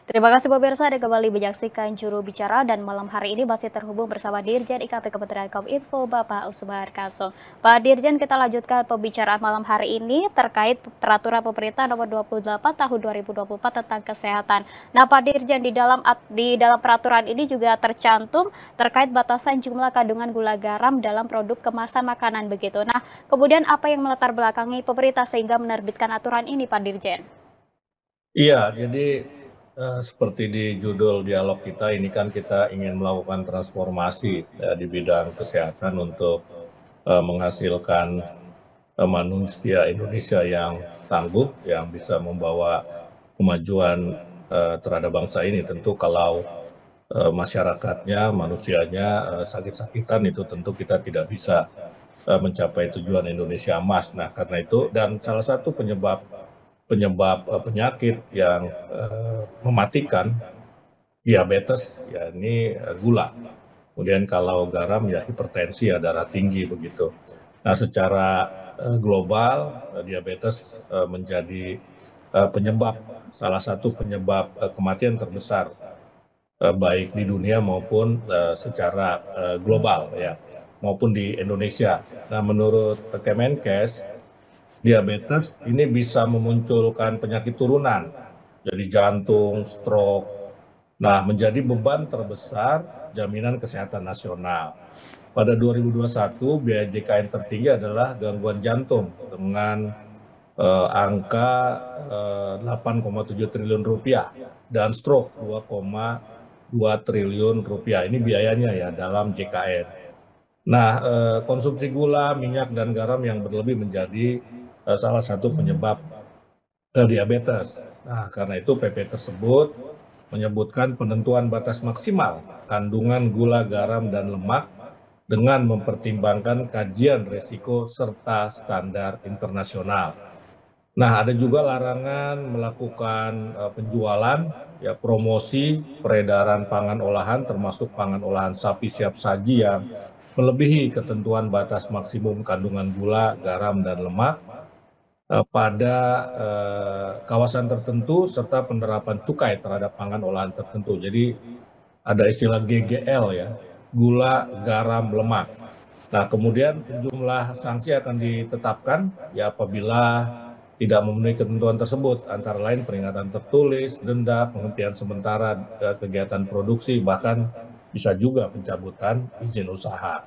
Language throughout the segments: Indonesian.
Terima kasih pemirsa, Anda kembali menyaksikan Juru Bicara dan malam hari ini masih terhubung bersama Dirjen IKP Kementerian Kominfo, Bapak Usmar Kaso. Pak Dirjen, kita lanjutkan pembicaraan malam hari ini terkait peraturan pemerintah nomor 28 tahun 2024 tentang kesehatan. Nah, Pak Dirjen, di dalam peraturan ini juga tercantum terkait batasan jumlah kandungan gula garam dalam produk kemasan makanan begitu. Nah, kemudian apa yang melatar belakangi pemerintah sehingga menerbitkan aturan ini, Pak Dirjen? Iya, jadi, seperti di judul dialog kita ini kan kita ingin melakukan transformasi, di bidang kesehatan untuk, menghasilkan, manusia Indonesia yang tangguh, yang bisa membawa kemajuan, terhadap bangsa ini. Tentu kalau, masyarakatnya, manusianya, sakit-sakitan itu tentu kita tidak bisa, mencapai tujuan Indonesia Emas. Nah, karena itu dan salah satu penyebab penyebab, penyakit yang, mematikan, diabetes, ya ini, gula. Kemudian kalau garam ya hipertensi ya darah tinggi begitu. Nah secara, global, diabetes, menjadi, penyebab salah satu penyebab, kematian terbesar, baik di dunia maupun, secara, global ya, maupun di Indonesia. Nah menurut Kemenkes, diabetes ini bisa memunculkan penyakit turunan, jadi jantung, stroke. Nah, menjadi beban terbesar jaminan kesehatan nasional. Pada 2021, biaya JKN tertinggi adalah gangguan jantung dengan angka 8,7 triliun rupiah dan stroke 2,2 triliun rupiah. Ini biayanya ya dalam JKN. Nah, konsumsi gula, minyak, dan garam yang berlebih menjadi salah satu penyebab diabetes. Nah, karena itu PP tersebut menyebutkan penentuan batas maksimal kandungan gula, garam, dan lemak dengan mempertimbangkan kajian risiko serta standar internasional. Nah, ada juga larangan melakukan penjualan, ya promosi, peredaran pangan olahan termasuk pangan olahan sapi siap saji yang melebihi ketentuan batas maksimum kandungan gula, garam, dan lemak pada kawasan tertentu serta penerapan cukai terhadap pangan olahan tertentu. Jadi ada istilah GGL ya, gula, garam, lemak. Nah kemudian jumlah sanksi akan ditetapkan ya apabila tidak memenuhi ketentuan tersebut, antara lain peringatan tertulis, denda, penghentian sementara kegiatan produksi, bahkan bisa juga pencabutan izin usaha.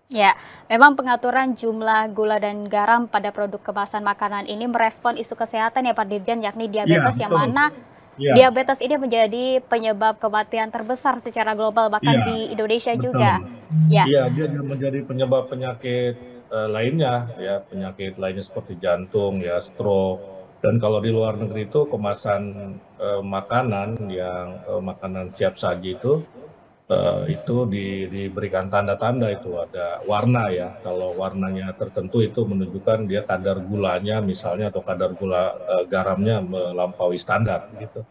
Ya, memang pengaturan jumlah gula dan garam pada produk kemasan makanan ini merespon isu kesehatan ya Pak Dirjen, yakni Iya diabetes yang betul, mana iya diabetes ini menjadi penyebab kematian terbesar secara global bahkan iya, di Indonesia betul. juga. Ya, Iya, dia juga menjadi penyebab penyakit, lainnya ya, penyakit lainnya seperti jantung ya, stroke, dan kalau di luar negeri itu kemasan, makanan yang, makanan siap saji itu diberikan tanda-tanda itu, ada warna ya, kalau warnanya tertentu itu menunjukkan dia kadar gulanya misalnya atau kadar gula, garamnya melampaui standar gitu.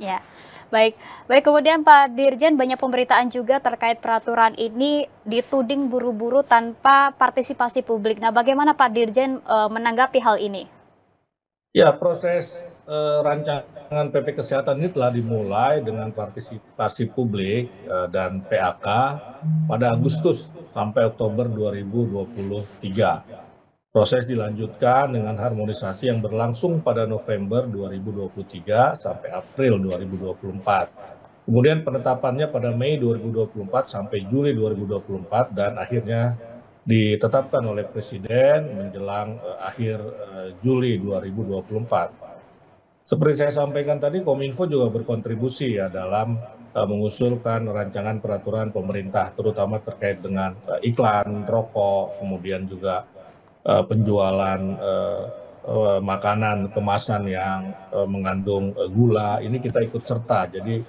ya. Baik, baik kemudian Pak Dirjen banyak pemberitaan juga terkait peraturan ini dituding buru-buru tanpa partisipasi publik. Nah, bagaimana Pak Dirjen menanggapi hal ini? Ya, proses, rancangan PP Kesehatan ini telah dimulai dengan partisipasi publik, dan PAK pada Agustus sampai Oktober 2023. Proses dilanjutkan dengan harmonisasi yang berlangsung pada November 2023 sampai April 2024. Kemudian penetapannya pada Mei 2024 sampai Juli 2024 dan akhirnya ditetapkan oleh Presiden menjelang, akhir, Juli 2024. Seperti saya sampaikan tadi, Kominfo juga berkontribusi ya dalam, mengusulkan rancangan peraturan pemerintah, terutama terkait dengan, iklan rokok, kemudian juga, penjualan, makanan kemasan yang, mengandung, gula, ini kita ikut serta. Jadi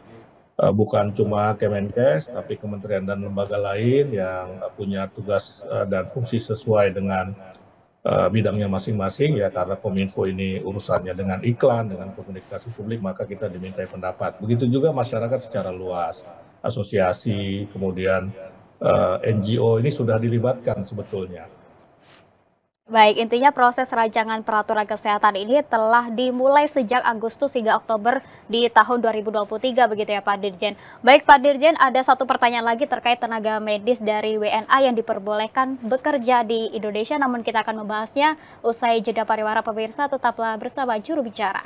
bukan cuma Kemenkes, tapi kementerian dan lembaga lain yang punya tugas dan fungsi sesuai dengan bidangnya masing-masing ya karena Kominfo ini urusannya dengan iklan, dengan komunikasi publik, maka kita dimintai pendapat. Begitu juga masyarakat secara luas, asosiasi, kemudian NGO ini sudah dilibatkan sebetulnya. Baik, intinya proses rancangan peraturan kesehatan ini telah dimulai sejak Agustus hingga Oktober di tahun 2023 begitu ya Pak Dirjen. Baik Pak Dirjen, ada satu pertanyaan lagi terkait tenaga medis dari WNA yang diperbolehkan bekerja di Indonesia, namun kita akan membahasnya usai jeda pariwara. Pemirsa, tetaplah bersama juru bicara.